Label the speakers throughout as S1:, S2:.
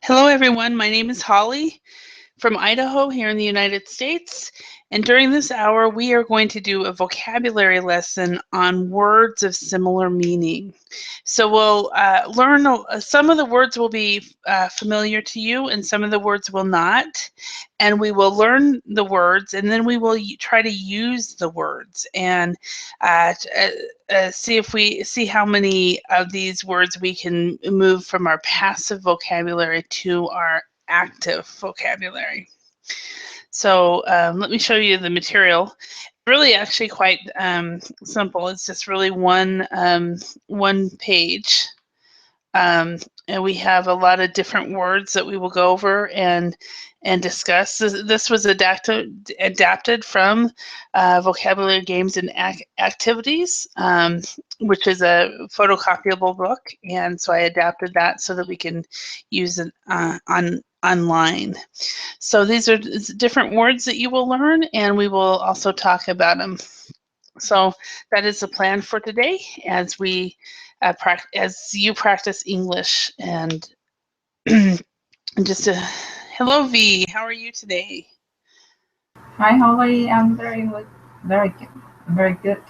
S1: Hello, everyone. My name is Holly from Idaho here in the United States. And during this hour, we are going to do a vocabulary lesson on words of similar meaning. So we'll learn some of the words will be familiar to you and some of the words will not. And we will learn the words and then we will try to use the words and see how many of these words we can move from our passive vocabulary to our active vocabulary. So let me show you the material. Really actually quite simple. It's just really one page. And we have a lot of different words that we will go over and discuss. This was adapted from Vocabulary Games and Activities, which is a photocopyable book, and so I adapted that so that we can use it online. So these are different words that you will learn, and we will also talk about them. So that is the plan for today as we as you practice English. And hello, V. How are you today?
S2: Hi, Holly. I'm very good. Very good. Very good.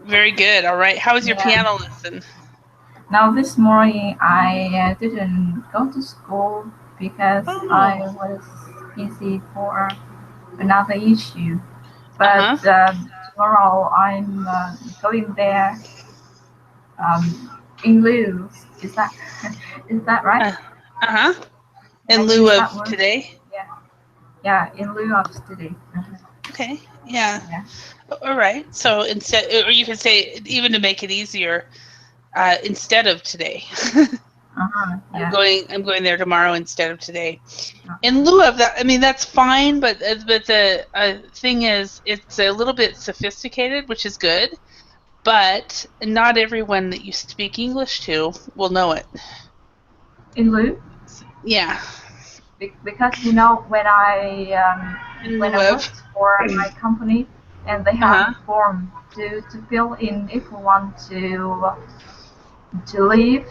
S1: Very good. All right. How was your
S2: Yeah.
S1: piano lesson?
S2: Now, this morning I didn't go to school because I was busy for another issue. But tomorrow I'm going there in lieu. Is that right?
S1: In lieu of today?
S2: Yeah. Yeah, in lieu of today.
S1: Okay. Yeah. All right. So instead, or you could say, even to make it easier, instead of today.
S2: Yeah.
S1: I'm going there tomorrow instead of today. In lieu of that, I mean, that's fine, but the thing is, it's a little bit sophisticated, which is good, but not everyone that you speak English to will know it.
S2: In lieu?
S1: Yeah.
S2: Because when I worked for my company, and they have a form to fill in if we want to leave.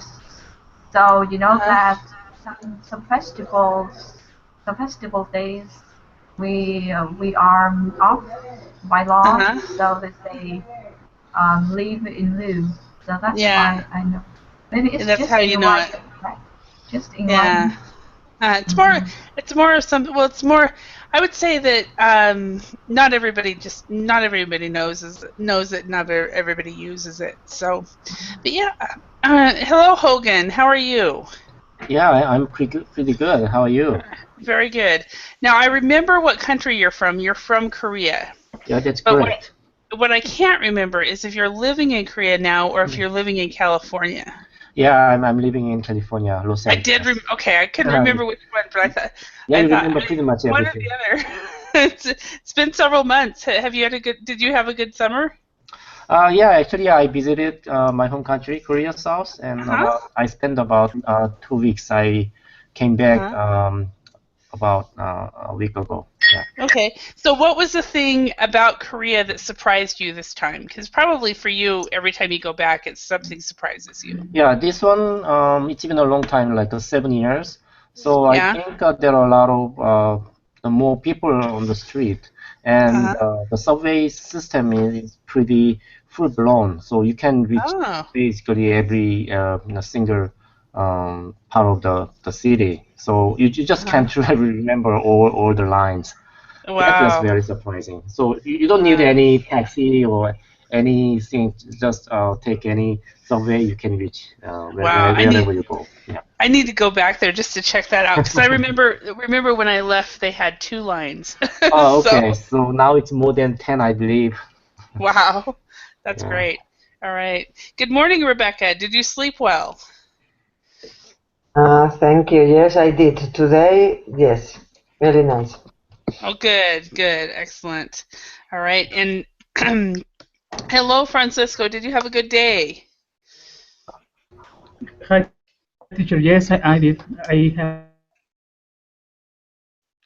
S2: So that some festival days we are off by law. So they say leave in lieu. So that's why I know. Maybe it's
S1: that's
S2: just
S1: how
S2: in writing, right? Just in writing.
S1: It's more of something. Well, it's more. I would say that not everybody knows that not everybody uses it. So, but yeah. Hello, Hogan. How are you?
S3: Yeah, I'm pretty good. How are you?
S1: Very good. Now, I remember what country you're from. You're from Korea.
S3: Yeah, that's correct.
S1: What I can't remember is if you're living in Korea now or if you're living in California.
S3: Yeah, I'm living in California, Los Angeles.
S1: I couldn't remember which one, but I thought.
S3: Yeah, you remember pretty much everything.
S1: One or the other. It's been several months. Did you have a good summer?
S3: Yeah, actually, I visited my home country, Korea South, and I spent about 2 weeks. I came back about a week ago. Yeah.
S1: Okay, so what was the thing about Korea that surprised you this time? Because probably for you, every time you go back, something surprises you.
S3: Yeah, this one, it's been a long time, like 7 years. So I think there are a lot of more people on the street, and the subway system is pretty full-blown. So you can reach basically every single part of the city. So you just can't really remember all the lines.
S1: Wow.
S3: That was very surprising. So you don't need any taxi or anything. Just take any subway. You can reach wherever you go. Yeah.
S1: I need to go back there just to check that out because I remember when I left they had 2 lines.
S3: Oh, okay. So now it's more than 10, I believe.
S1: Wow, that's great. All right. Good morning, Rebecca. Did you sleep well?
S4: Thank you. Yes, I did. Today, yes. Very nice.
S1: Oh, good. Excellent. All right. And hello, Francisco. Did you have a good day?
S5: Hi, teacher. Yes, I did. I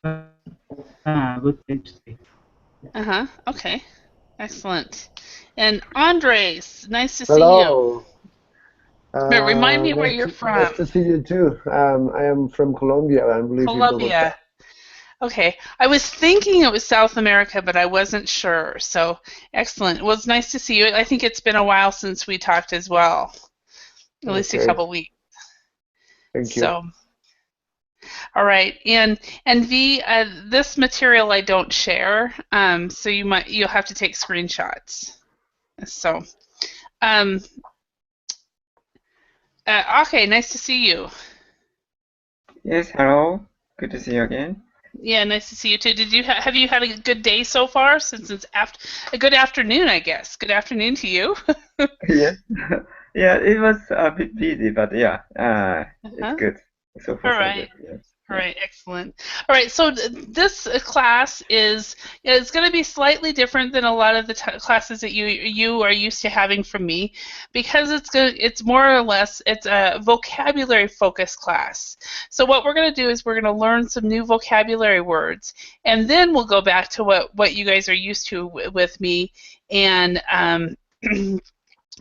S5: have a good day today.
S1: Okay. Excellent. And Andres, nice to
S6: see you.
S1: But remind me where you're from.
S6: Nice to see you too. I am from Colombia. I live in Bogota.
S1: Colombia. Okay. I was thinking it was South America, but I wasn't sure. So excellent. Well, it's nice to see you. I think it's been a while since we talked as well. At least a couple weeks.
S6: Thank you.
S1: So, all right. And V, this material I don't share. So you'll have to take screenshots. So, okay. Nice to see you.
S7: Yes, hello. Good to see you again.
S1: Yeah, nice to see you too. Did you have you had a good day so far? Since it's a good afternoon, I guess. Good afternoon to you.
S7: Yes. Yeah, it was a bit busy, but yeah, it's good. So far,
S1: All right.
S7: so good. Yes.
S1: All right, excellent. All right, so this class is going to be slightly different than a lot of the classes that you are used to having from me, because it's more or less it's a vocabulary focused class. So what we're going to do is we're going to learn some new vocabulary words, and then we'll go back to what you guys are used to with me and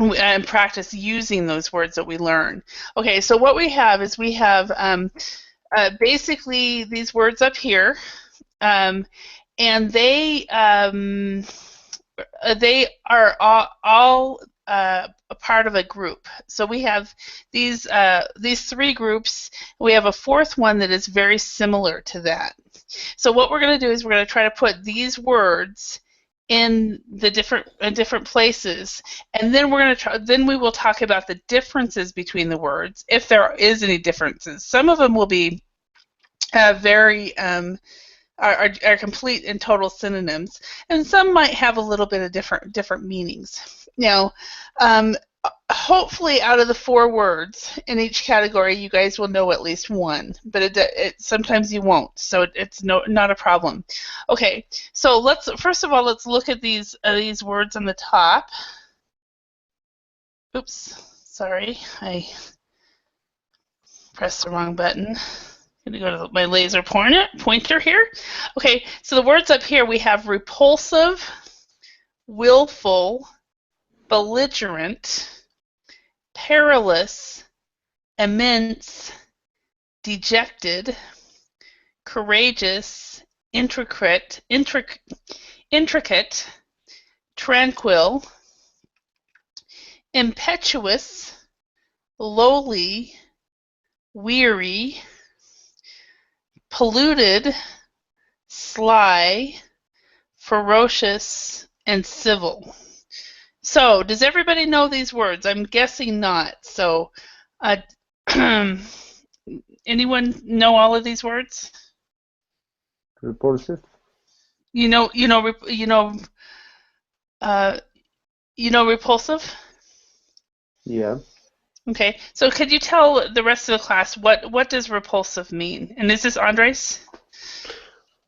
S1: and practice using those words that we learn. Okay, so what we have is basically these words up here, and they are all a part of a group. So we have these three groups. We have a fourth one that is very similar to that. So what we're going to do is we're going to try to put these words in the different places, and then we're going to try. Then we will talk about the differences between the words, if there is any differences. Some of them will be very are complete and total synonyms, and some might have a little bit of different meanings. Now, hopefully, out of the 4 words in each category, you guys will know at least one, but sometimes you won't, so it's not a problem. Okay, so first of all let's look at these words on the top. Oops, sorry, I pressed the wrong button. I'm going to go to my laser pointer here. Okay, so the words up here, we have repulsive, willful, belligerent, perilous, immense, dejected, courageous, intricate, tranquil, impetuous, lowly, weary, polluted, sly, ferocious, and civil. So, does everybody know these words? I'm guessing not. So, anyone know all of these words?
S6: Repulsive.
S1: You know repulsive?
S6: Yeah.
S1: Okay. So, could you tell the rest of the class what does repulsive mean? And is this Andres?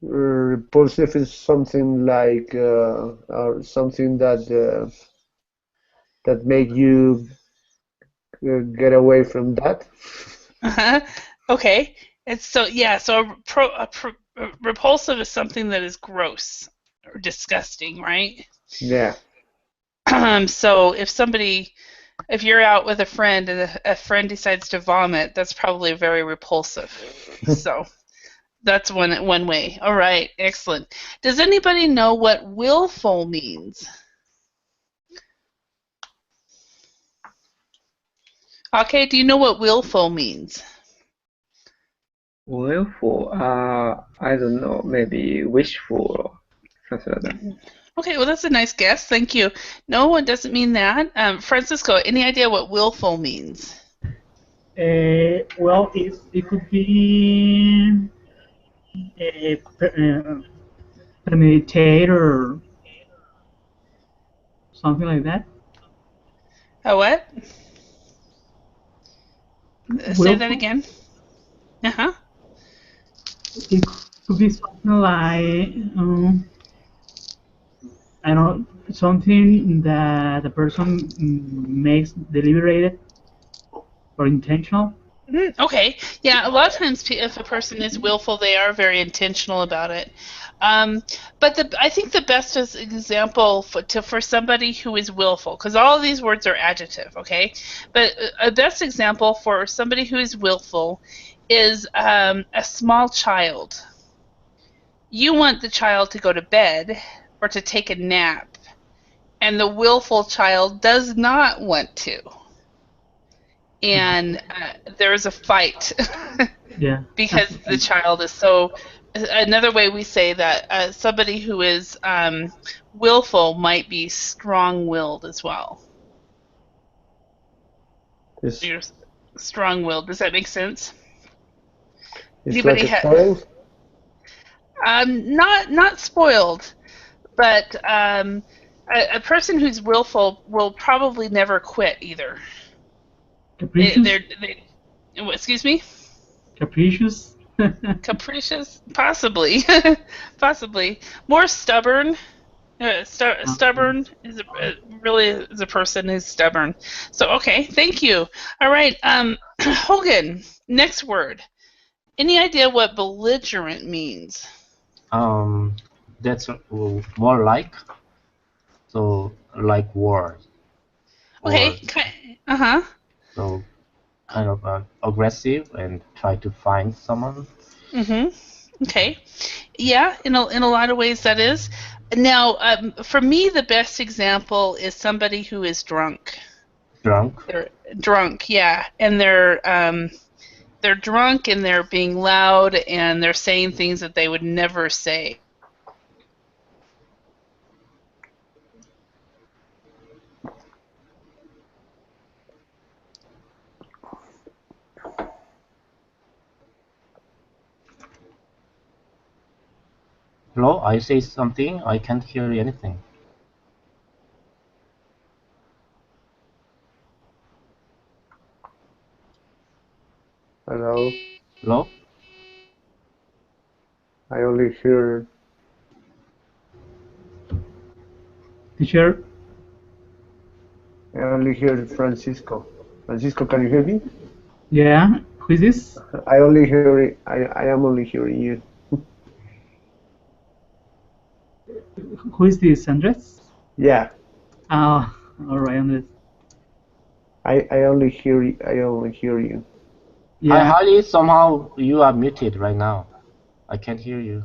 S6: Repulsive is something like something that make you get away from that.
S1: Okay. It's so repulsive is something that is gross or disgusting, right?
S6: Yeah.
S1: So if you're out with a friend and a friend decides to vomit, that's probably very repulsive. So that's one way. All right, excellent. Does anybody know what willful means? Okay, do you know what willful means?
S7: Willful, I don't know, maybe wishful or something like that.
S1: Okay, well that's a nice guess. Thank you. No, it doesn't mean that. Francisco, any idea what willful means?
S5: Well, it could be premeditate or something like that.
S1: A what? Say that again. Uh-huh.
S5: It could be something like I don't know, something that the person makes deliberated or intentional.
S1: Okay. Yeah, a lot of times if a person is willful, they are very intentional about it. But I think the best example for somebody who is willful, because all of these words are adjective, okay? But a best example for somebody who is willful is a small child. You want the child to go to bed or to take a nap, and the willful child does not want to. And there's a fight
S5: Yeah.
S1: because the child is so. Another way we say that somebody who is willful might be strong-willed as well.
S6: It's,
S1: You're strong-willed. Does that make sense?
S6: it's
S1: Anybody
S6: like a spoiled?
S1: not spoiled, but a person who's willful will probably never quit either.
S5: Capricious?
S1: Excuse me?
S5: Capricious?
S1: Capricious? Possibly. Possibly. More stubborn. Stubborn is a person who's stubborn. So, okay, thank you. All right, Hogan, next word. Any idea what belligerent means?
S3: That's warlike. So like war.
S1: Okay. Uh-huh.
S3: So kind of aggressive and try to find someone.
S1: Okay. Yeah, in a lot of ways that is. Now, for me, the best example is somebody who is drunk.
S3: Drunk?
S1: They're drunk, yeah. And they're drunk and they're being loud and they're saying things that they would never say.
S3: Hello, I say something, I can't hear anything.
S6: Hello?
S3: Hello?
S6: I only hear...
S5: Teacher?
S6: I only hear Francisco. Francisco, can you hear me?
S5: Yeah. Who is this?
S6: I only hear it. I am only hearing you.
S5: Who is this, Andres?
S6: Yeah.
S5: Oh, all right, Andres.
S6: I only hear you.
S3: Yeah. Hi, Harley, somehow you are muted right now. I can't hear you.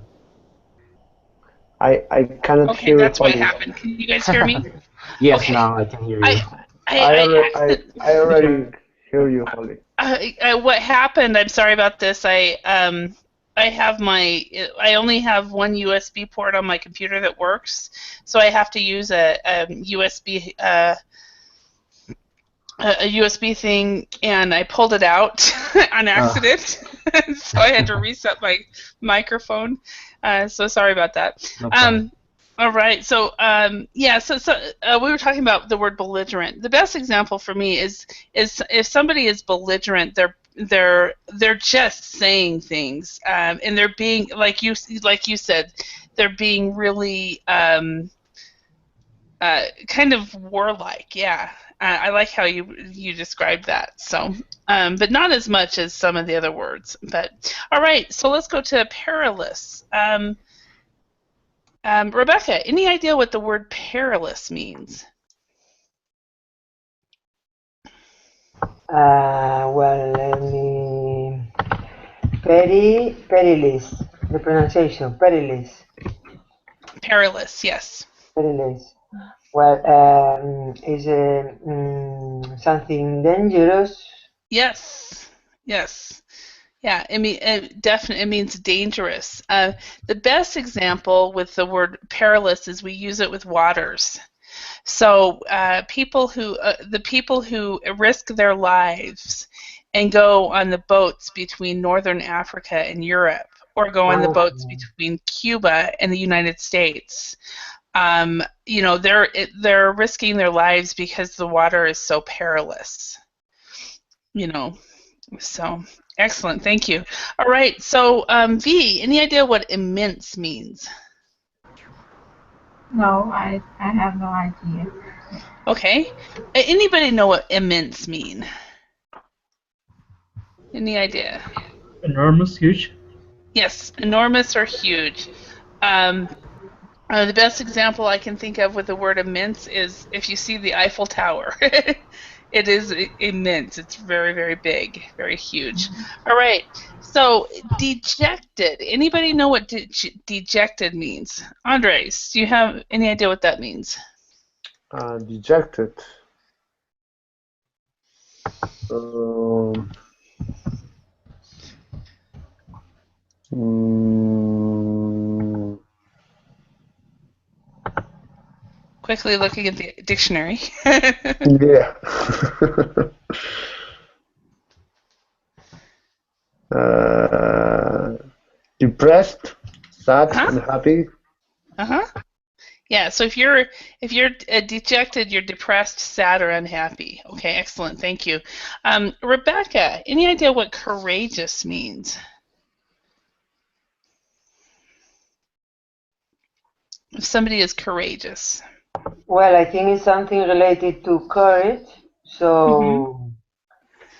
S6: I cannot hear
S1: that's
S6: Holly.
S1: what happened. Can you guys hear me?
S3: Yes,
S1: okay.
S3: Now I can hear you.
S6: I already hear you, Holly.
S1: What happened? I'm sorry about this. I only have one USB port on my computer that works, so I have to use a USB thing, and I pulled it out on accident, so I had to reset my microphone. So sorry about that.
S3: No
S1: all right. So we were talking about the word belligerent. The best example for me is if somebody is belligerent, they're just saying things, and they're being like you said, they're being really kind of warlike. Yeah. I like how you described that. So, but not as much as some of the other words. But all right, so let's go to perilous. Rebecca, any idea what the word perilous means?
S4: Well, let me. Perilous. The pronunciation, perilous.
S1: Perilous, yes.
S4: Perilous. Well, is something dangerous?
S1: Yes. Yeah, it means dangerous. The best example with the word perilous is we use it with waters. So the people who risk their lives and go on the boats between Northern Africa and Europe, or go on the boats between Cuba and the United States, they're risking their lives because the water is so perilous. So excellent, thank you. All right, so V, any idea what immense means?
S2: No, I have no idea.
S1: Okay. Anybody know what immense mean? Any idea?
S5: Enormous, huge.
S1: Yes, enormous or huge. The best example I can think of with the word immense is if you see the Eiffel Tower. It is immense. It's very, very big, very huge. All right. So, dejected. Anybody know what dejected means? Andres, do you have any idea what that means?
S6: Dejected.
S1: Quickly looking at the dictionary.
S6: Yeah. Depressed, sad, unhappy.
S1: Yeah. So if you're dejected, you're depressed, sad, or unhappy. Okay. Excellent. Thank you. Rebecca, any idea what courageous means? If somebody is courageous.
S4: Well, I think it's something related to courage. So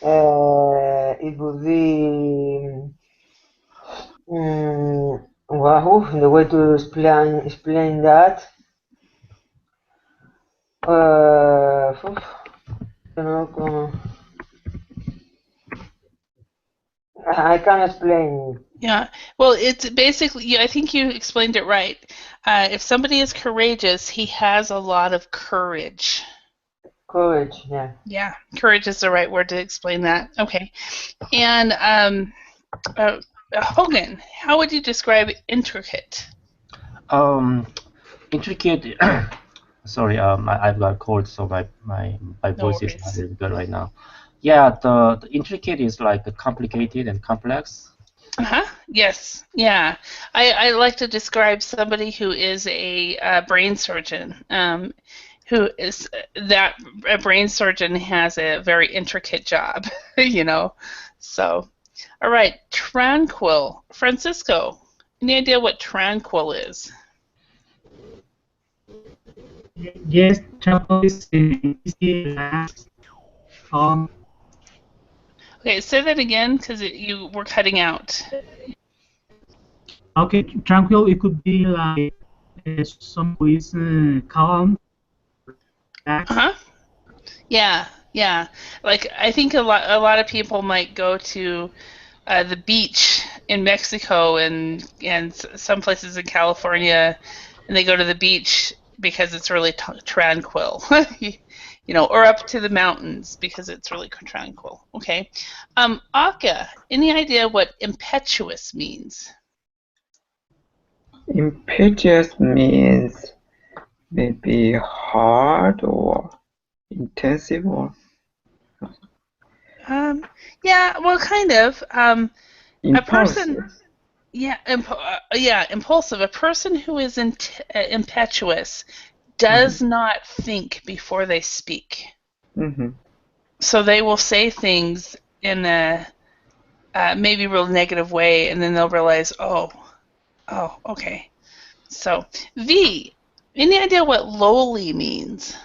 S4: it would be wow, the way to explain that. I can't explain.
S1: Yeah, well, it's basically, I think you explained it right. If somebody is courageous, he has a lot of courage.
S4: Courage, yeah.
S1: Yeah, courage is the right word to explain that. Okay. And Hogan, how would you describe intricate?
S3: Intricate. Sorry, I've got a cold, so my voice is not really good right now. Yeah, the intricate is like complicated and complex.
S1: Yes. Yeah. I like to describe somebody who is a brain surgeon. Who is that a brain surgeon has a very intricate job, you know. So, all right, tranquil. Francisco, any idea what tranquil is?
S5: Yes, tranquil is easy, relaxed, calm.
S1: Okay, say that again because you were cutting out.
S5: Okay, tranquil, it could be like some who is calm.
S1: Yeah, yeah. Like I think a lot of people might go to the beach in Mexico and some places in California, and they go to the beach because it's really tranquil, you know, or up to the mountains because it's really tranquil. Okay, Aka, any idea what impetuous means?
S7: Impetuous means maybe hard or intensive or.
S1: Yeah, well, kind of. A person.
S7: Impulsive.
S1: Yeah, impulsive. A person who is impetuous does not think before they speak. So they will say things in a maybe real negative way, and then they'll realize, oh, okay. So, V, any idea what lowly means?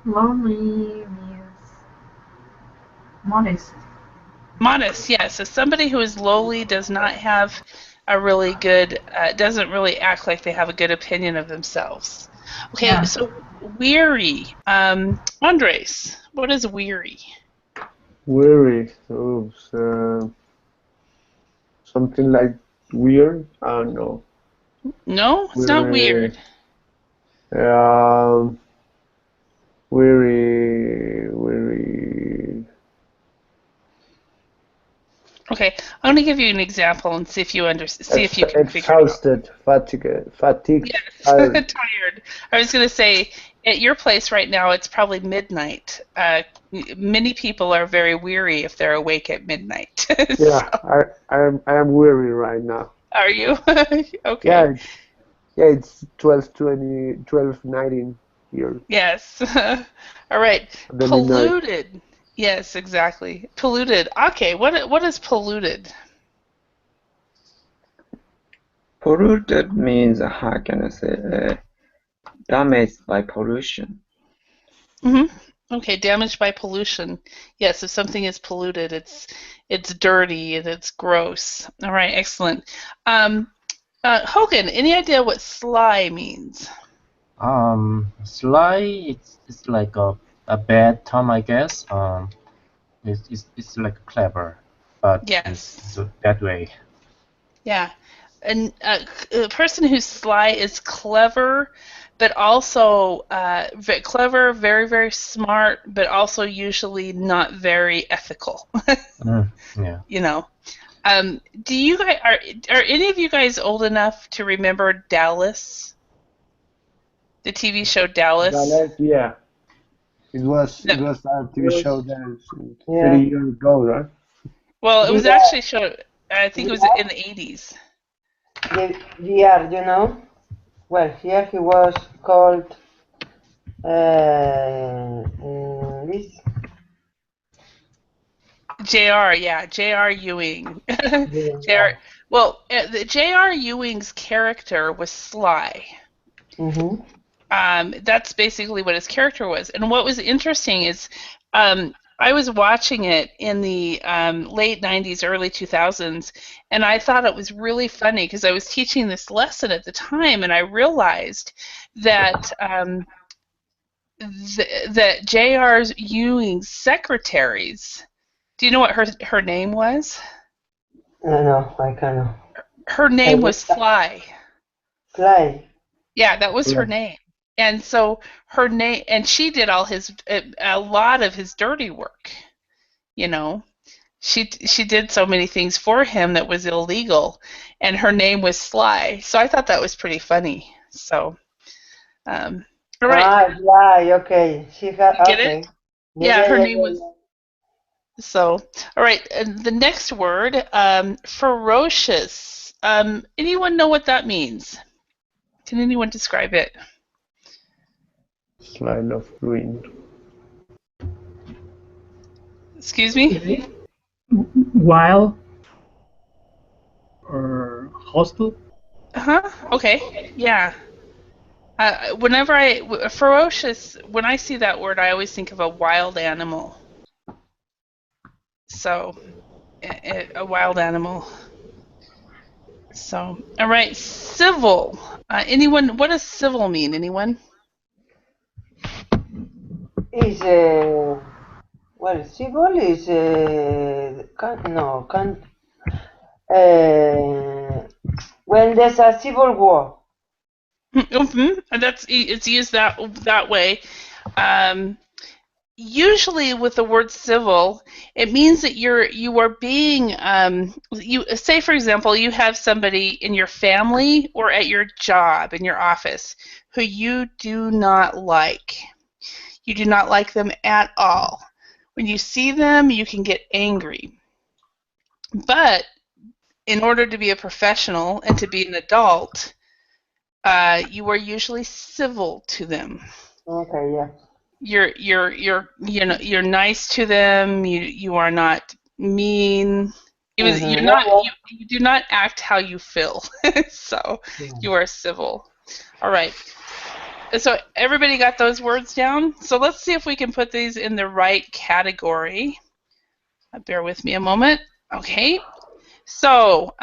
S2: Lowly means modest.
S1: Modest, yes. So somebody who is lowly does not have a really good, doesn't really act like they have a good opinion of themselves. Okay, yeah. So weary. Andres, what is weary?
S6: Weary. Oh, something like weird? I don't know.
S1: No, it's not weird.
S6: Weary.
S1: Okay, I'm going to give you an example and see if you understand. See if you can figure
S6: it out. Fatigued.
S1: Yes, tired. I was going to say, at your place right now, it's probably midnight. Many people are very weary if they're awake at midnight.
S6: Yeah, I am weary right now.
S1: Are you? Okay.
S6: Yeah, it's 12:19 here.
S1: Yes. All right. Polluted. Midnight. Yes, exactly. Polluted. Okay, what is polluted?
S7: Polluted means, how can I say, damaged by pollution.
S1: Okay, damaged by pollution. Yes, if something is polluted, it's dirty and it's gross. All right, excellent. Hogan, any idea what sly means?
S3: Sly, it's like a bad term, I guess. It's like clever, but
S1: Yes.
S3: it's a bad way.
S1: Yeah. And a person who's sly is clever, but also clever, very, very smart, but also usually not very ethical.
S3: Yeah.
S1: You know. Do you guys are any of you guys old enough to remember Dallas? The TV show Dallas?
S6: Dallas, yeah. It was
S1: No.
S6: a TV show that 30
S4: Yeah.
S6: years ago, right?
S1: Well, it was
S4: VR,
S1: actually shown. I think it was in the 80s.
S4: VR, you know? Well, here he was called this.
S1: J.R. Yeah, J.R. Ewing.
S4: Yeah.
S1: J.R. Well, the J.R. Ewing's character was sly.
S4: Mm-hmm.
S1: That's basically what his character was. And what was interesting is I was watching it in the late 90s, early 2000s, and I thought it was really funny because I was teaching this lesson at the time, and I realized that that J.R. Ewing's secretaries. Do you know what her name was?
S4: No, I cannot.
S1: Her name was Sly.
S4: Sly.
S1: Yeah, that was her name. And so her name, and she did a lot of his dirty work. You know, she did so many things for him that was illegal, and her name was Sly. So I thought that was pretty funny. So, all right.
S4: Sly. Okay, she had.
S1: You get
S4: Okay.
S1: it? Yeah, her name was. So, all right. And the next word, ferocious. Anyone know what that means? Can anyone describe it?
S6: Slide of ruin.
S1: Excuse me?
S5: Wild or hostile?
S1: Okay. Yeah. Ferocious, when I see that word, I always think of a wild animal. So, a wild animal. So, all right, civil. Anyone? What does civil mean? Anyone?
S4: Is well, civil is when there's a civil war.
S1: It's used that way. Usually with the word civil, it means that you are being you say, for example, you have somebody in your family or at your job in your office who you do not like. You do not like them at all. When you see them, you can get angry. But in order to be a professional and to be an adult, you are usually civil to them.
S4: Okay, yeah.
S1: You're nice to them. You are not mean. You do not act how you feel. So you are civil. All right. So everybody got those words down? So let's see if we can put these in the right category. Bear with me a moment. Okay. So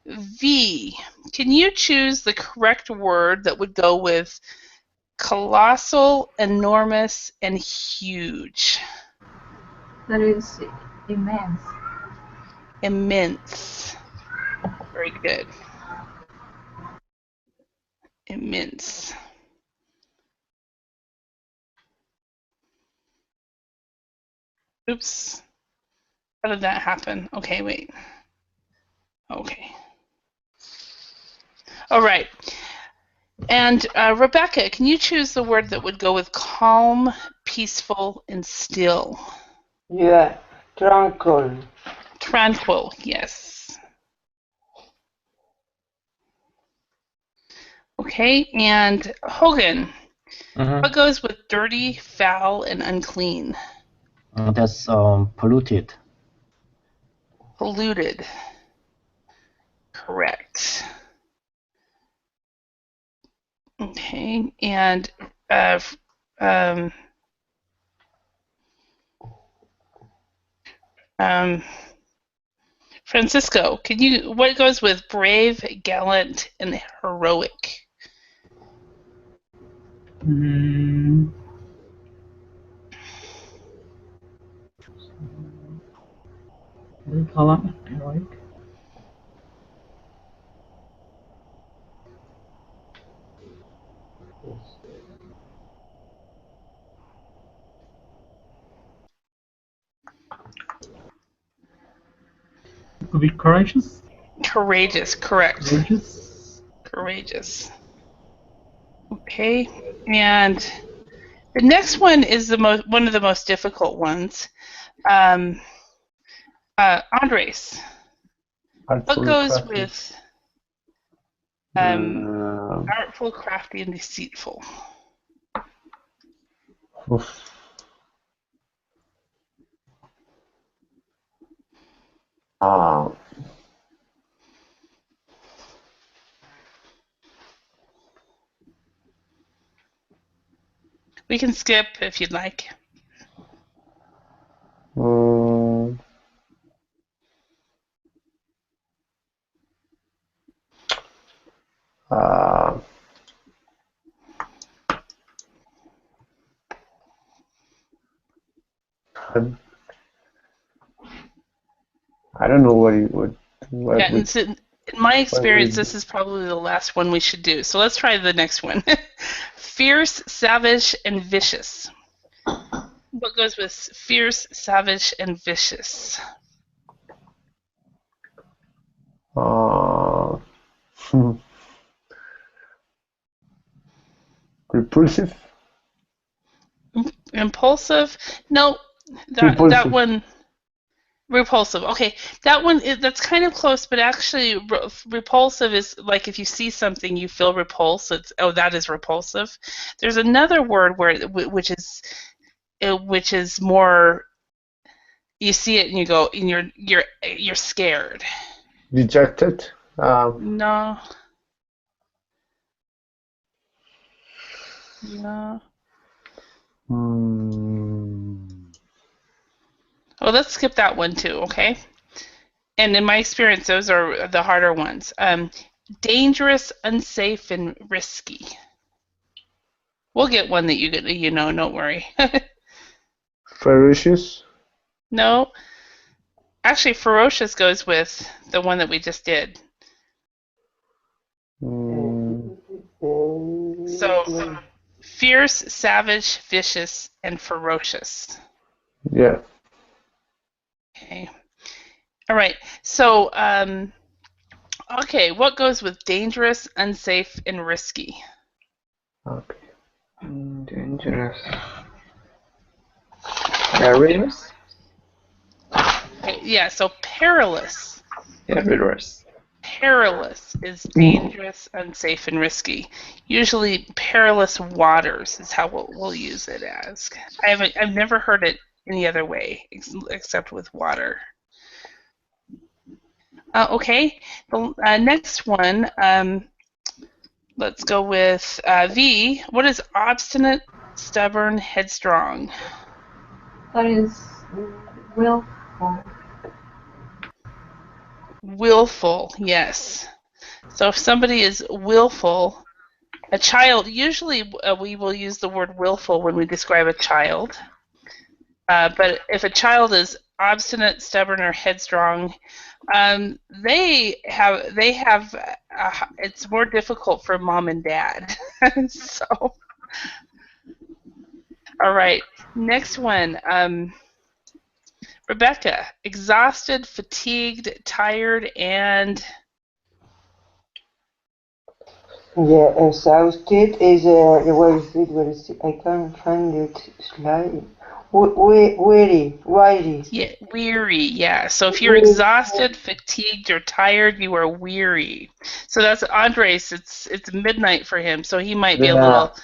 S1: V, can you choose the correct word that would go with colossal, enormous, and huge?
S2: That is immense.
S1: Immense. Very good. Immense. Oops. How did that happen? Okay, wait. Okay. All right. And Rebecca, can you choose the word that would go with calm, peaceful, and still?
S4: Yeah, tranquil.
S1: Tranquil, yes. Okay, and Hogan, what goes with dirty, foul, and unclean?
S3: That's polluted.
S1: Polluted. Correct. Okay, and Francisco, what goes with brave, gallant, and heroic?
S5: Gallant, heroic. It could be courageous.
S1: Courageous, correct.
S5: Courageous.
S1: Okay, and the next one is one of the most difficult ones. Andres, what goes
S6: crafty.
S1: with artful, crafty, and deceitful?
S6: Oof.
S1: We can skip if you'd like.
S6: I don't know what he would.
S1: In my experience, this is probably the last one we should do. So let's try the next one. Fierce, savage, and vicious. What goes with fierce, savage, and vicious?
S6: Repulsive?
S1: Impulsive? No, that one. Repulsive. Okay, that one that's kind of close, but actually, repulsive is like if you see something you feel repulsed. That is repulsive. There's another word which is more. You see it and you go, and you're scared.
S6: Dejected?
S1: No. Well, let's skip that one too, okay? And in my experience, those are the harder ones. Dangerous, unsafe, and risky. We'll get one that you know. Don't worry.
S6: Ferocious?
S1: No. Actually, ferocious goes with the one that we just did. So, fierce, savage, vicious, and ferocious.
S6: Yeah.
S1: Okay. All right. So, okay, what goes with dangerous, unsafe, and risky?
S6: Okay.
S7: Dangerous. Perilous?
S1: Okay, yeah, so perilous.
S7: Perilous.
S1: Perilous is dangerous, unsafe, and risky. Usually, perilous waters is how we'll use it as. I've never heard it any other way except with water. Okay, the next one. Let's go with V. What is obstinate, stubborn, headstrong?
S2: That is willful.
S1: Willful, yes. So if somebody is willful, a child, usually we will use the word willful when we describe a child. But if a child is obstinate, stubborn, or headstrong, they have it's more difficult for mom and dad. So, all right, next one. Rebecca, exhausted, fatigued, tired, and
S4: yeah, exhausted is where is it? I can't find it. Slide. Weary.
S1: Yeah, weary. Yeah. So if you're exhausted, fatigued, or tired, you are weary. So that's Andres. It's midnight for him, so he might be a little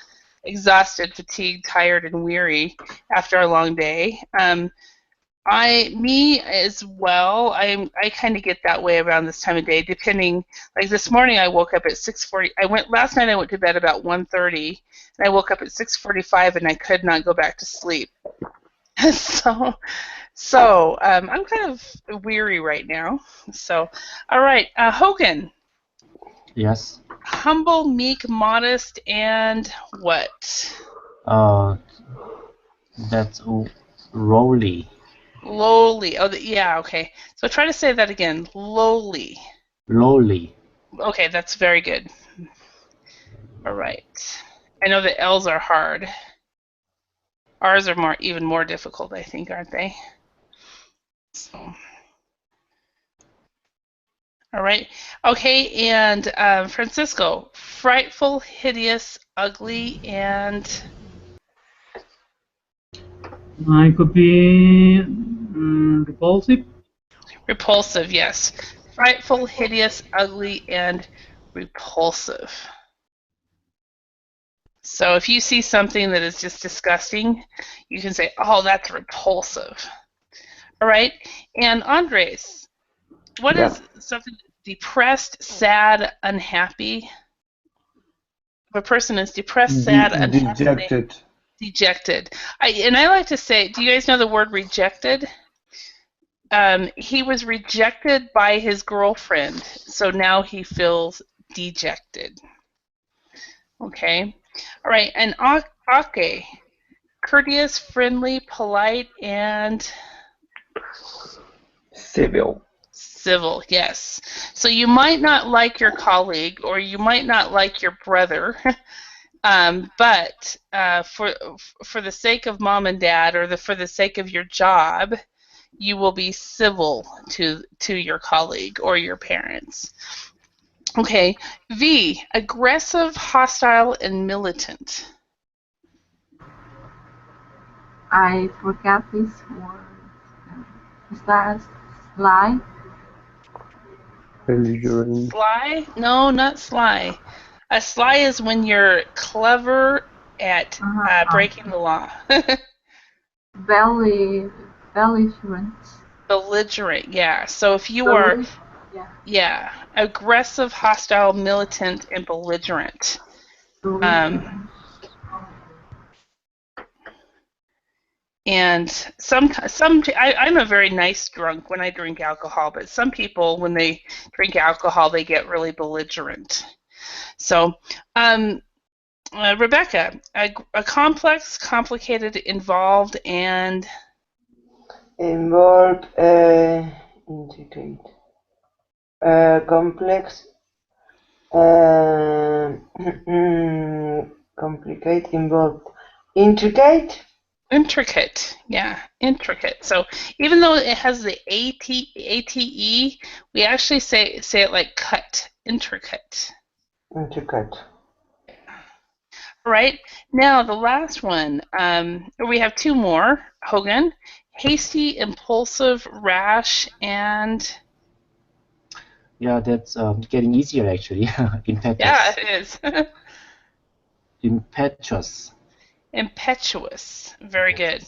S1: exhausted, fatigued, tired, and weary after a long day. Me as well. I kind of get that way around this time of day, depending. Like this morning, I woke up at 6:40. Last night. I went to bed about 1:30, and I woke up at 6:45, and I could not go back to sleep. So I'm kind of weary right now. So, all right, Hogan.
S3: Yes.
S1: Humble, meek, modest, and what?
S3: That's lowly.
S1: Lowly. Oh, yeah, okay. So try to say that again. Lowly.
S3: Lowly.
S1: Okay, that's very good. All right. I know the L's are hard. R's are even more difficult, I think, aren't they? So. All right. Okay, and Francisco. Frightful, hideous, ugly, and...
S5: It could be repulsive.
S1: Repulsive, yes. Frightful, hideous, ugly, and repulsive. So if you see something that is just disgusting, you can say, oh, that's repulsive. All right? And Andres, what is something depressed, sad, unhappy? If a person is depressed, sad, unhappy,
S6: Dejected.
S1: Dejected. I like to say, do you guys know the word rejected? He was rejected by his girlfriend, so now he feels dejected. Okay? All right, and ake, courteous, friendly, polite, and...
S7: Civil.
S1: Civil, yes. So you might not like your colleague, or you might not like your brother, but for the sake of mom and dad, or for the sake of your job, you will be civil to your colleague or your parents. Okay, V, aggressive, hostile, and militant.
S2: I forgot this word. Is that sly?
S6: Belligerent.
S1: Sly? No, not sly. A sly is when you're clever at breaking the law.
S2: Belligerent.
S1: Belligerent, yeah. So if you are, aggressive, hostile, militant, and belligerent. And I'm a very nice drunk when I drink alcohol, but some people, when they drink alcohol, they get really belligerent. So, Rebecca, a complex, complicated, involved, and...
S4: Involved, intricate, complex, complicate, involved, intricate.
S1: Intricate, yeah, intricate. So even though it has the ate, we actually say it like cut, intricate.
S4: Intricate.
S1: Right, now the last one, we have two more, Hogan. Hasty, impulsive, rash, and...
S3: Yeah, that's getting easier actually. Impetuous.
S1: Yeah, it is.
S3: Impetuous.
S1: Impetuous, very good.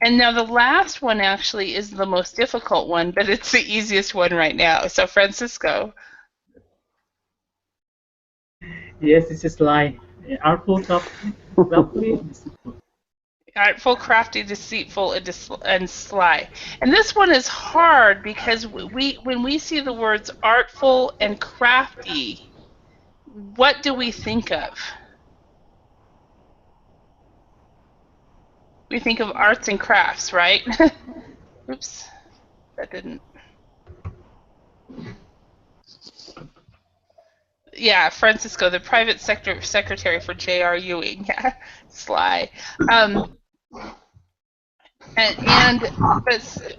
S1: And now the last one actually is the most difficult one, but it's the easiest one right now. So Francisco.
S5: Yes, it's a sly. Artful, crafty, deceitful.
S1: Artful, crafty, deceitful, and sly. And this one is hard because when we see the words artful and crafty, what do we think of? We think of arts and crafts, right? Oops, that didn't. Yeah, Francisco, the private secretary for J.R. Ewing. Yeah, sly. But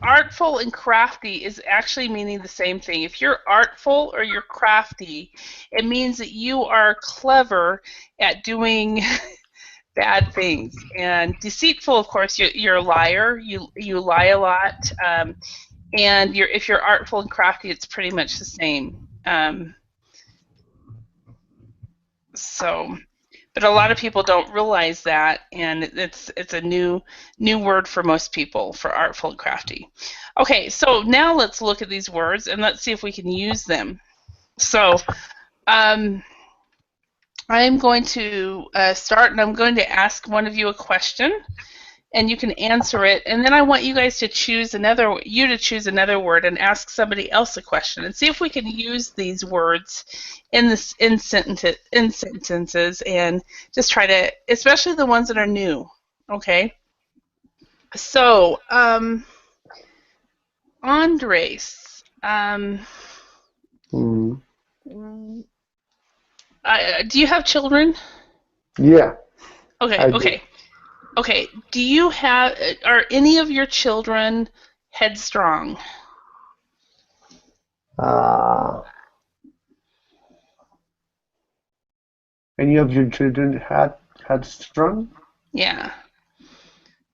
S1: artful and crafty is actually meaning the same thing. If you're artful or you're crafty, it means that you are clever at doing bad things. And deceitful, of course, you're a liar. You lie a lot. And if you're artful and crafty, it's pretty much the same. But a lot of people don't realize that, and it's a new word for most people, for artful and crafty. Okay, so now let's look at these words and let's see if we can use them. So I'm going to start, and I'm going to ask one of you a question, and you can answer it, and then I want you guys to choose another word and ask somebody else a question and see if we can use these words in sentences and just try to, especially the ones that are new. Okay. So, Andres, do you have children?
S6: Yeah.
S1: Okay. Okay. Do you are any of your children headstrong?
S6: Any of your children headstrong?
S1: Yeah.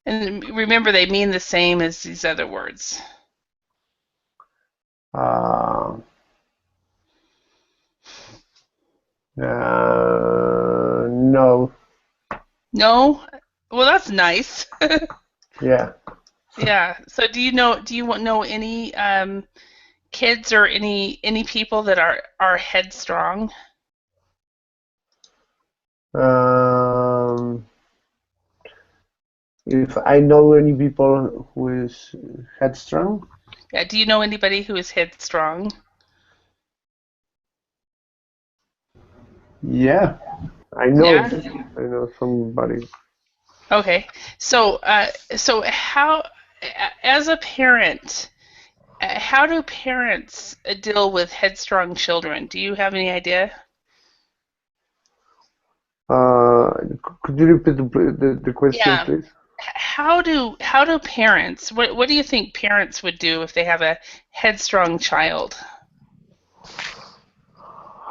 S1: And remember, they mean the same as these other words.
S6: No.
S1: No? Well, that's nice.
S6: Yeah.
S1: Yeah. So do you know any kids or any people that are headstrong?
S6: If I know any people who is headstrong?
S1: Yeah. Do you know anybody who is headstrong?
S6: Yeah, I know.
S1: Yeah?
S6: I know somebody.
S1: Okay. So how, as a parent, how do parents deal with headstrong children? Do you have any idea?
S6: Could you repeat the question, please?
S1: How do parents? What do you think parents would do if they have a headstrong child?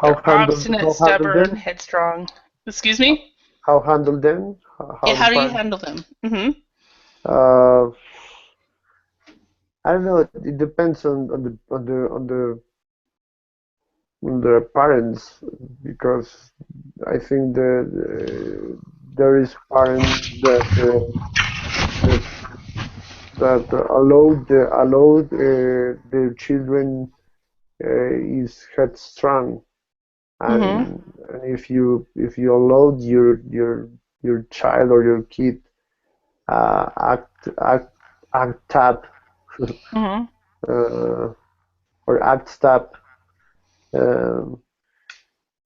S1: They're obstinate, stubborn, headstrong. Excuse me?
S6: How handle them?
S1: How do you handle them?
S6: I don't know. It depends on the parents, because I think that there is parents that allow their children is headstrong, and if you allow your child or your kid act up or act up,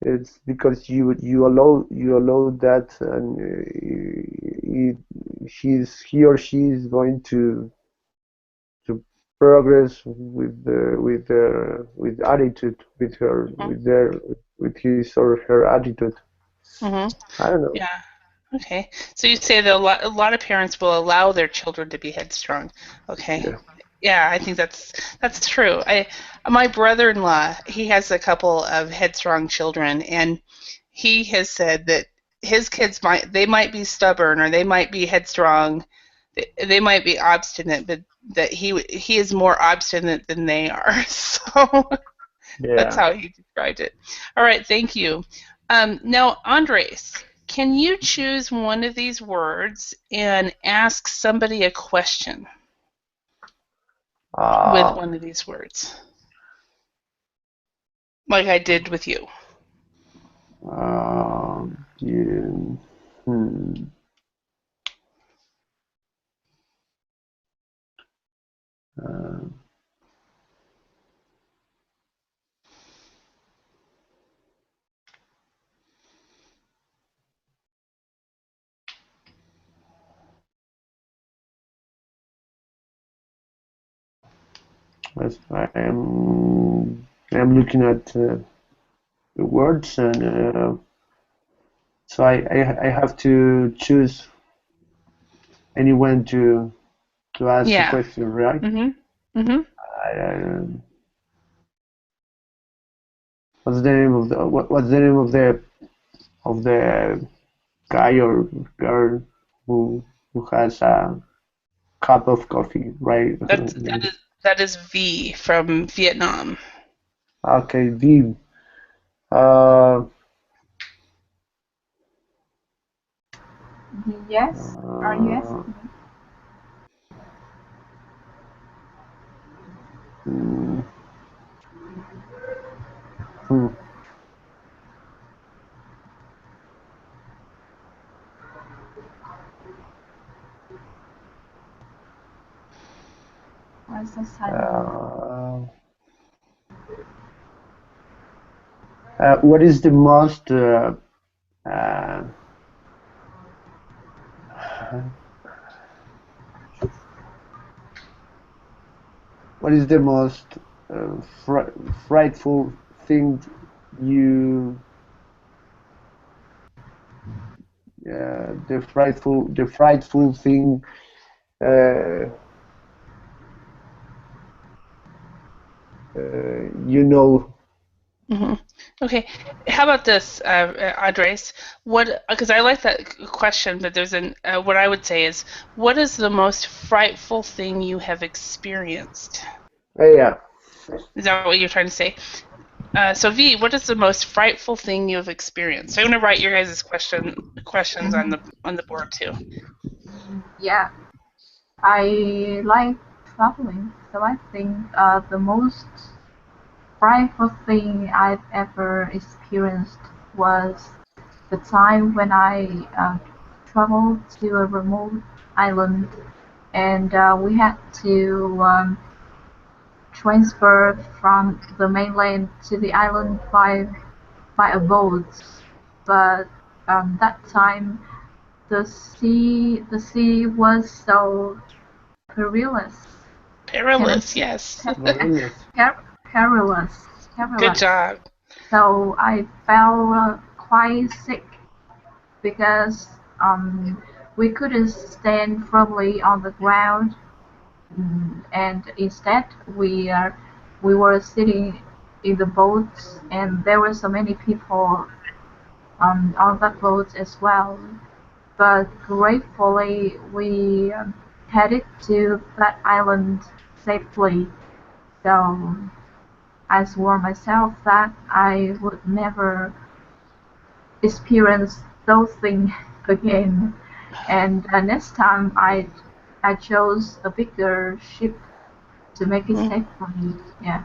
S6: it's because you allow that, and he or she is going to progress with attitude, with his or her attitude. I don't know.
S1: Yeah. Okay. So you say that a lot of parents will allow their children to be headstrong. Okay. Yeah, I think that's true. My brother-in-law, he has a couple of headstrong children, and he has said that his kids might be stubborn, or they might be headstrong, they might be obstinate, but that he is more obstinate than they are. So that's how he described it. All right, thank you. Now, Andres, can you choose one of these words and ask somebody a question with one of these words, like I did with you?
S6: I'm looking at the words, and so I have to choose anyone to ask the question, right? What's the name of the guy or girl who has a cup of coffee, right?
S1: That is V from Vietnam.
S6: Okay, V.
S2: Yes. Are you asking
S6: me?
S2: as I said.
S6: What is the most what is the most frightful thing you the frightful thing you know?
S1: Mm-hmm. Okay, how about this, Andres? What? Because I like that question, but there's an what I would say is, what is the most frightful thing you have experienced?
S6: Yeah.
S1: Is that what you're trying to say? So V, what is the most frightful thing you have experienced? I'm going to write your guys' questions on the board too.
S2: Yeah, I like traveling, so I think the most frightful thing I've ever experienced was the time when I traveled to a remote island, and we had to transfer from the mainland to the island by a boat. But that time the sea was so perilous.
S1: Perilous, yes.
S2: Perilous.
S1: Good job.
S2: So I felt quite sick because we couldn't stand firmly on the ground, and instead we were sitting in the boat, and there were so many people on that boat as well. But gratefully we headed to that island safely. So I swore myself that I would never experience those things again. And next time I chose a bigger ship to make it safe for me. Yeah.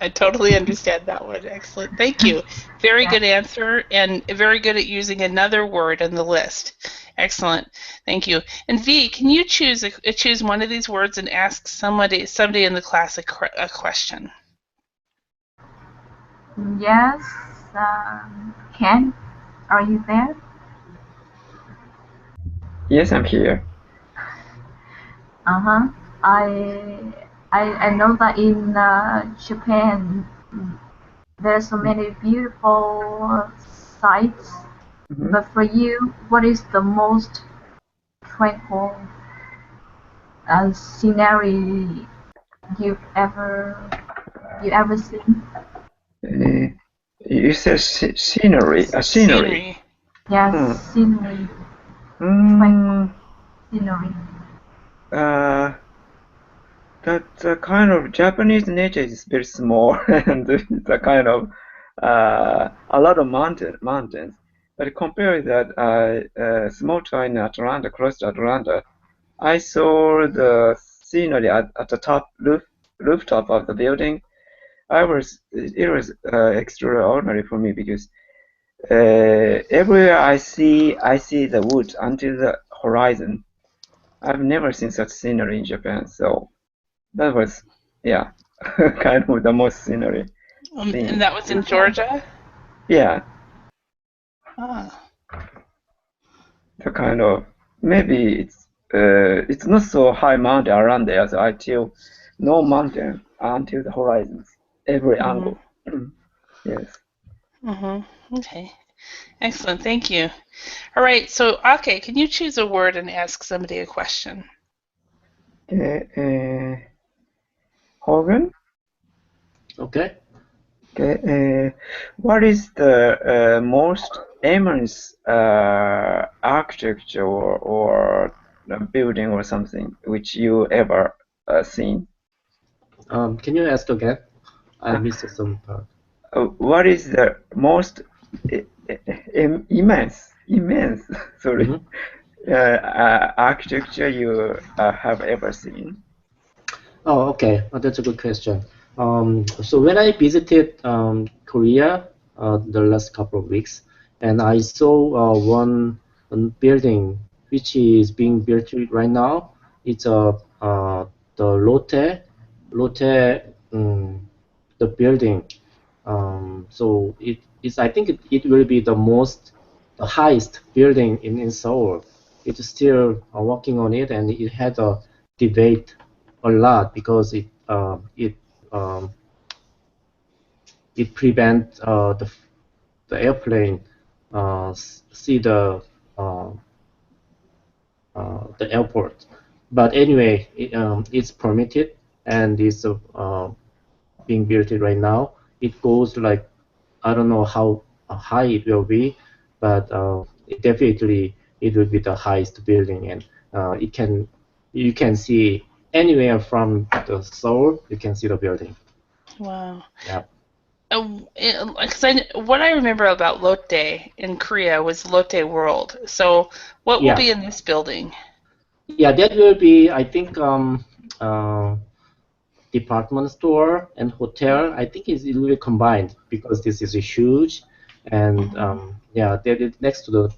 S1: I totally understand that one. Excellent. Thank you. Very good answer, and very good at using another word in the list. Excellent. Thank you. And V, can you choose one of these words and ask somebody in the class a question?
S2: Yes. Ken, are you there?
S7: Yes, I'm here.
S2: I know that in Japan there's so many beautiful sights, but for you, what is the most tranquil scenery you've ever seen?
S7: You said scenery. Scenery.
S2: Yes, scenery. Scenery.
S7: The kind of Japanese nature is very small, and the kind of a lot of mountains. But compared with that small town in Atlanta, close to Atlanta, I saw the scenery at the top rooftop of the building. It was extraordinary for me because everywhere I see the woods until the horizon. I've never seen such scenery in Japan, so that was, yeah, kind of the most scenery.
S1: And that was in Georgia?
S7: Yeah.
S1: Ah.
S7: The kind of, maybe it's not so high mountain around there, so until no mountain until the horizons, every angle. Yes.
S1: Okay. Excellent. Thank you. All right. So, Ake, can you choose a word and ask somebody a question?
S7: Hogan?
S3: Okay.
S7: Okay. What is the most immense architecture or building or something which you ever seen?
S3: Can you ask again? I missed some part.
S7: What is the most immense sorry, architecture you have ever seen?
S3: Oh, okay. That's a good question. So when I visited Korea the last couple of weeks, and I saw one building which is being built right now. It's a the Lotte, the building. So I think it will be the highest building in Seoul. It's still working on it, and it had a debate a lot because it prevent the airplane see the airport. But anyway, it's permitted and it's being built right now. It goes like, I don't know how high it will be, but definitely it will be the highest building, and you can see anywhere from the Seoul, you can see the building.
S1: Wow.
S3: Yeah.
S1: What I remember about Lotte in Korea was Lotte World. So what will be in this building?
S3: Yeah, that will be, I think, department store and hotel. I think it will be combined because this is huge, and that is next to the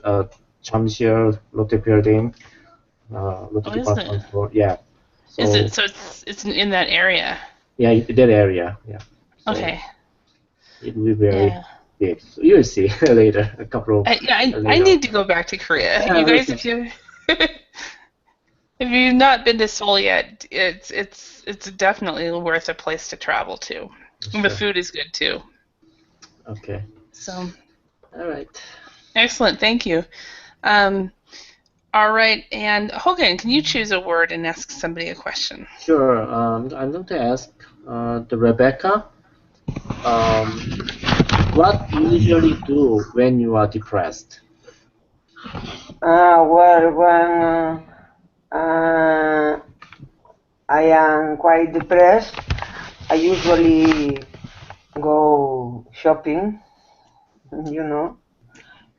S3: Jamsil Lotte building, Lotte department store. Yeah. So,
S1: is it? So it's in that area.
S3: Yeah, that area. Yeah. So
S1: okay.
S3: It will be very big. So you'll see later. A couple of.
S1: I need to go back to Korea. You guys, if you've not been to Seoul yet, it's definitely worth a place to travel to. And the food is good too.
S3: Okay.
S1: So.
S3: All right.
S1: Excellent. Thank you. All right, and Hogan, can you choose a word and ask somebody a question?
S3: Sure. I'm going to ask the Rebecca. What do you usually do when you are depressed?
S4: Well, when I am quite depressed, I usually go shopping,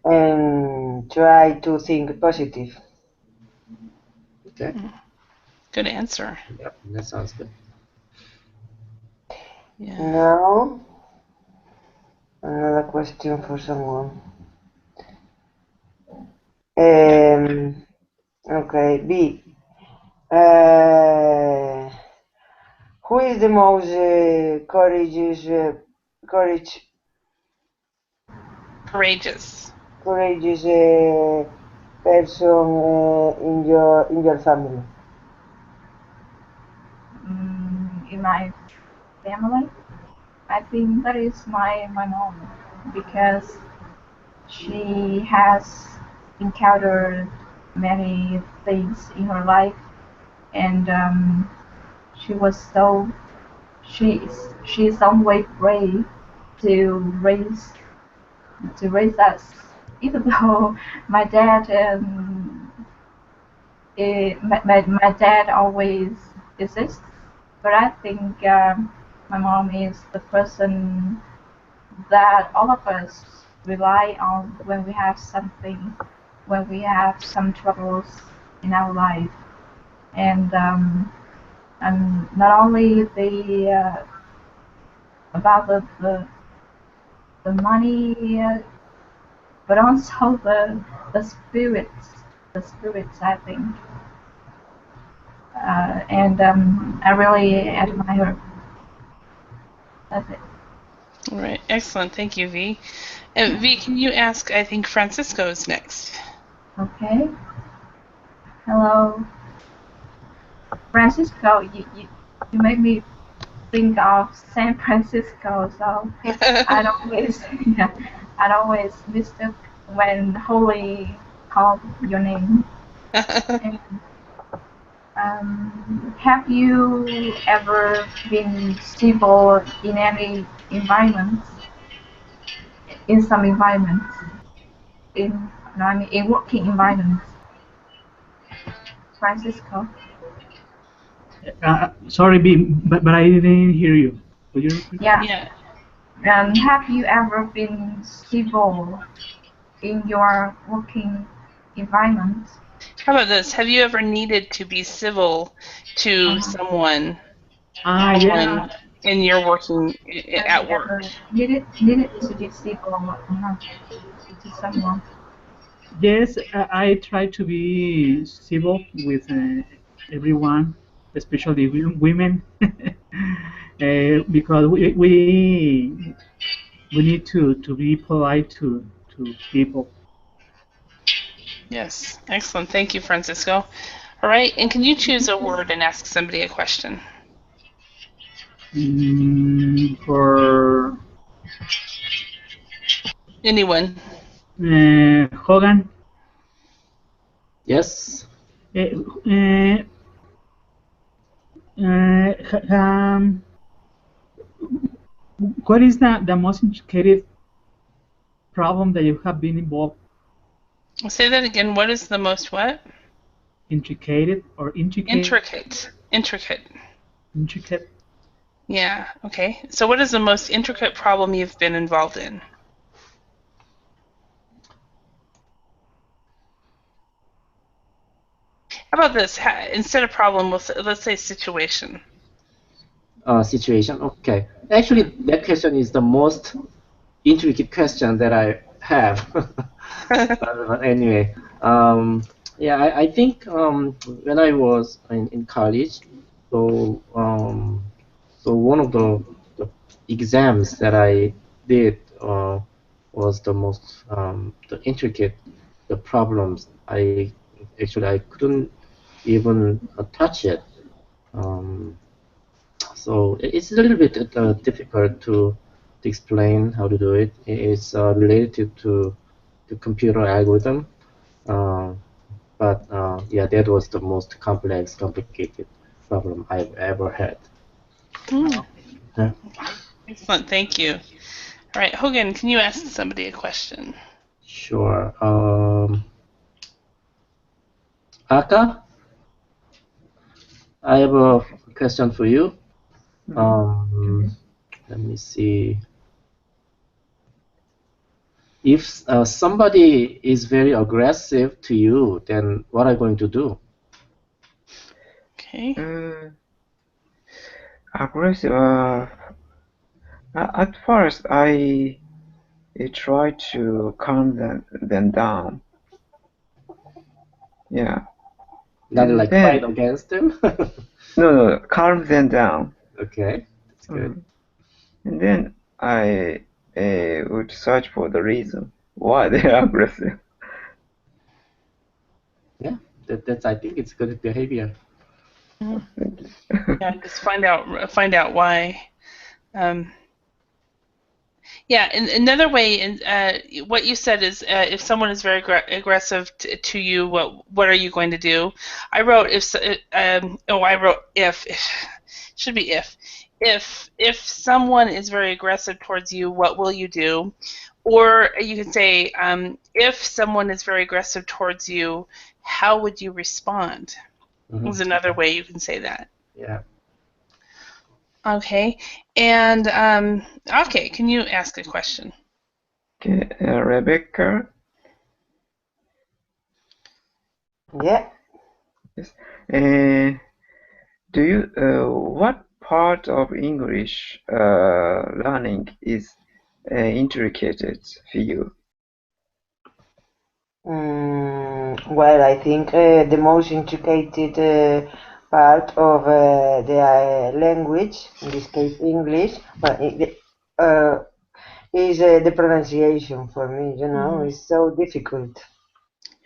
S4: and try to think positive.
S3: Okay.
S1: Good answer.
S3: Yep, that sounds good.
S1: Yeah.
S4: Now, another question for someone. Okay, B. Who is the most courageous person in your family?
S2: In my family, I think that is my mom, because she has encountered many things in her life, and she's always brave to raise us, even though my dad my dad always exists, but I think my mom is the person that all of us rely on when we have some troubles in our life, and not only about the money, but also the spirits, I think, and I really admire her. That's it.
S1: All right, excellent. Thank you, V. V, can you ask? I think Francisco is next.
S2: Okay. Hello, Francisco. You make me think of San Francisco, so I'd always mistook when Holly called your name. And, have you ever been civil in any environments? In some environments, in working environments. Francisco.
S5: Sorry, but I didn't hear you. Could you repeat?
S2: Yeah. Have you ever been civil in your working environment?
S1: How about this? Have you ever needed to be civil to someone in your working at work?
S2: Needed to be civil to someone?
S5: Yes, I try to be civil with everyone, especially women, because we need to be polite to people.
S1: Yes, excellent. Thank you, Francisco. All right, and can you choose a word and ask somebody a question?
S5: For
S1: anyone.
S5: Hogan.
S3: Yes.
S5: What is the most intricate problem that you have been involved?
S1: Say that again. What is the most what?
S5: Intricate or
S1: intricate? Intricate. Yeah. Okay. So, what is the most intricate problem you've been involved in? How about this? Instead of problem, let's say situation.
S3: Situation. Okay. Actually, that question is the most intricate question that I have. But anyway, yeah, I think when I was in college, so one of the exams that I did was the most the intricate the problems. I couldn't even touch it. So it's a little bit difficult to explain how to do it. It's related to the computer algorithm, but yeah, that was the most complicated problem I've ever had.
S1: Yeah. Excellent, thank you. All right, Hogan, can you ask somebody a question?
S3: Sure. Aka, I have a question for you. Let me see. If somebody is very aggressive to you, then what are you going to do?
S1: Okay.
S7: Aggressive. At first, I try to calm them down. Yeah.
S3: Not like fight against them?
S7: No, calm them down.
S3: Okay, that's good.
S7: And then I would search for the reason why they are aggressive.
S3: Yeah, that's I think it's good behavior.
S1: Yeah, just find out why. Yeah, and another way, what you said is, if someone is very aggressive to you, what are you going to do? I wrote I wrote if. Should be if. If someone is very aggressive towards you, what will you do? Or you can say, if someone is very aggressive towards you, how would you respond? Is another way you can say that.
S3: Yeah.
S1: Okay, and okay, can you ask a question?
S7: Okay, Rebecca.
S4: Yeah.
S7: Yes. Do you what part of English learning is intricate for you?
S4: Well, I think the most intricate part of the language, in this case English, but is the pronunciation for me. You know, it's so difficult.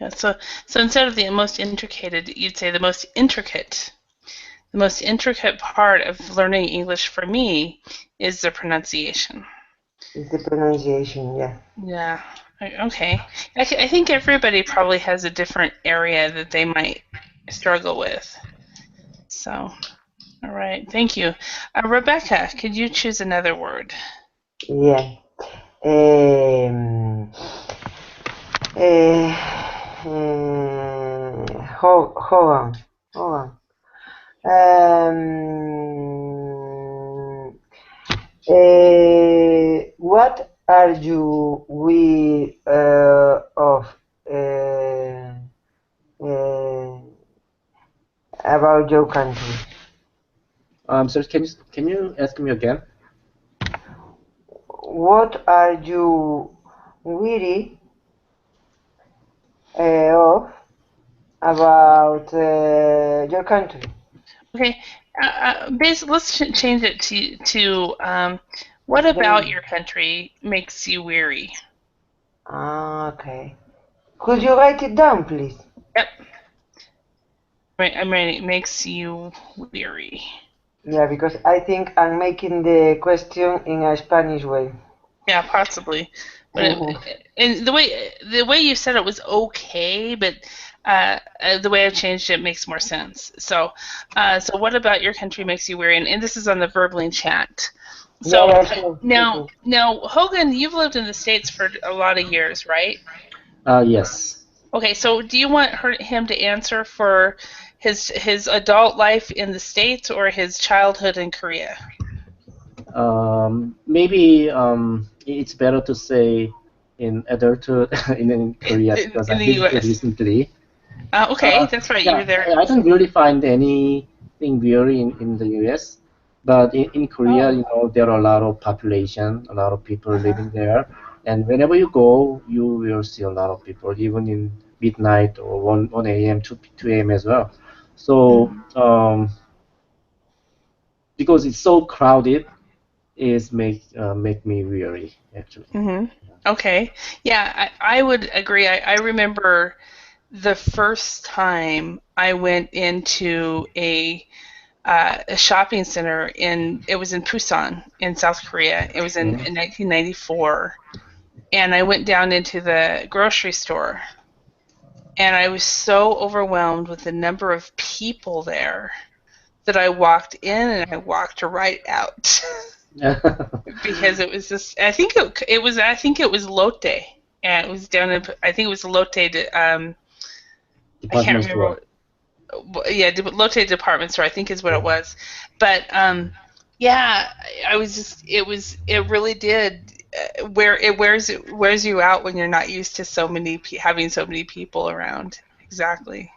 S1: Yeah. So instead of the most intricate, you'd say the most intricate. The most intricate part of learning English for me is the pronunciation.
S4: It's the pronunciation, yeah.
S1: Yeah. Okay. I think everybody probably has a different area that they might struggle with. So, all right. Thank you. Rebecca, could you choose another word?
S4: Yeah. Hold on. What are you we of about your country?
S3: So can you ask me again?
S4: What are you weary of about your country?
S1: Okay. Let's change it to what about your country makes you weary?
S4: Okay. Could you write it down, please?
S1: Yep. I'm ready. It makes you weary.
S4: Yeah, because I think I'm making the question in a Spanish way.
S1: Yeah, possibly. But and the way you said it was okay, but the way I've changed it makes more sense. So what about your country makes you weary? And this is on the Verbling chat. So
S4: yeah, sure.
S1: now, Hogan, you've lived in the States for a lot of years, right?
S3: Yes.
S1: Okay, so do you want him to answer for his adult life in the States or his childhood in Korea?
S3: Maybe it's better to say in adulthood in Korea because
S1: In
S3: I
S1: the
S3: visited
S1: U.S.
S3: recently.
S1: Okay, that's right. You were there.
S3: I don't really find anything weird in the US, but in Korea, there are a lot of population, a lot of people living there, and whenever you go, you will see a lot of people, even in midnight or 1 a.m., 2 a.m. as well. So, because it's so crowded, it make me weary, actually.
S1: Mm-hmm. Okay. Yeah, I would agree. I remember the first time I went into a shopping center it was in Busan in South Korea. It was in 1994, and I went down into the grocery store, and I was so overwhelmed with the number of people there that I walked in and I walked right out. Because it was this. I think it was. I think it was Lotte, and it was down in. I think it was Lotte. I can't remember. Yeah, Lotte department store. I think is what it was. But yeah, I was just. It was. It really did. It wears you out when you're not used to having so many people around. Exactly.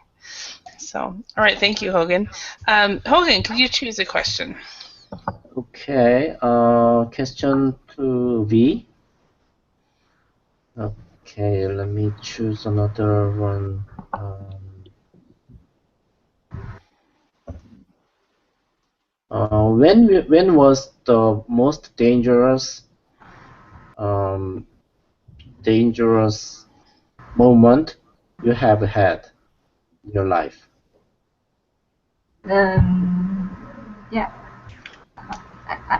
S1: So, all right. Thank you, Hogan. Hogan, could you choose a question?
S3: Okay. Question to V. Okay, let me choose another one. When was the most dangerous moment you have had in your life?
S2: Yeah,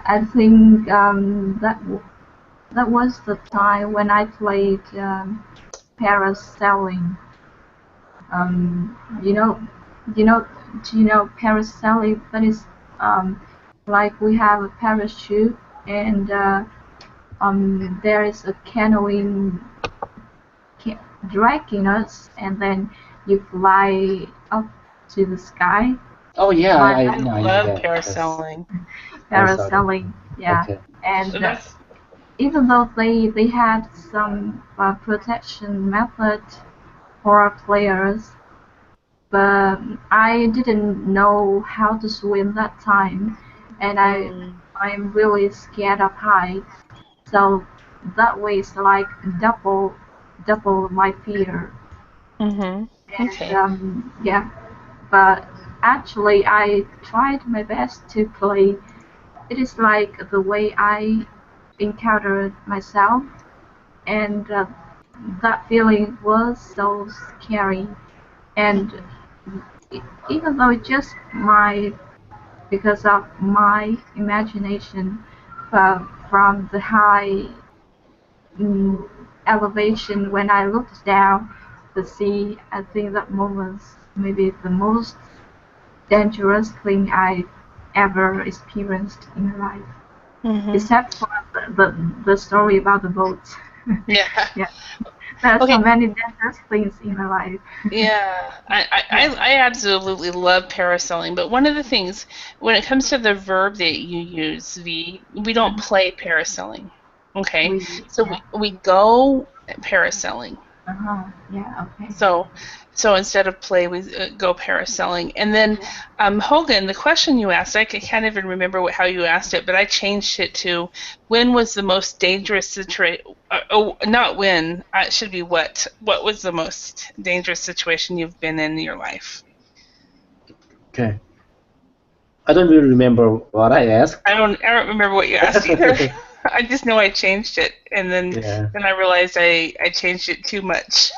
S2: I think that was the time when I played parasailing. You know, do you know parasailing? That is like we have a parachute and there is a canoeing dragging us, and then you fly up to the sky.
S3: Oh yeah, I
S1: love
S3: know that.
S1: parasailing.
S2: Parasailing, yeah.
S3: Okay.
S2: And even though they had some protection method for our players, but I didn't know how to swim that time, and I'm really scared of heights. So that was like double my fear.
S1: Mm-hmm. Okay.
S2: And yeah, but actually I tried my best to play. It is like the way I encountered myself, and that feeling was so scary. And even though it's just because of my imagination, from the high elevation when I looked down the sea, I think that moment's maybe the most dangerous thing I ever experienced in my life.
S1: Mm-hmm.
S2: Except for the story about the boat.
S1: Yeah.
S2: Yeah. There are so many dangerous things in my life.
S1: Yeah, I absolutely love parasailing, but one of the things when it comes to the verb that you use, we don't play parasailing. Okay, we go parasailing.
S2: Yeah. Okay.
S1: So instead of play, we go parasailing. And then Hogan, the question you asked, I can't even remember how you asked it, but I changed it to when was the most dangerous situation? Not when. It should be what. What was the most dangerous situation you've been in your life?
S3: Okay. I don't really remember what I asked.
S1: I don't remember what you asked either. I just know I changed it, and then I realized I changed it too much.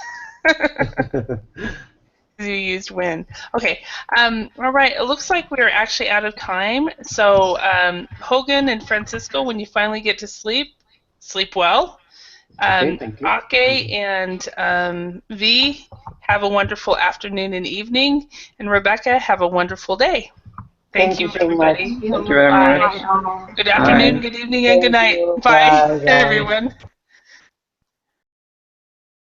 S1: You used when. Okay. All right. It looks like we're actually out of time. So Hogan and Francisco, when you finally get to sleep, sleep well.
S3: Thank you.
S1: Ake and V, have a wonderful afternoon and evening. And Rebecca, have a wonderful day. Thank you, everybody.
S7: Thank you very much.
S1: Good afternoon, good evening, and good night.
S4: Bye,
S1: Bye, everyone.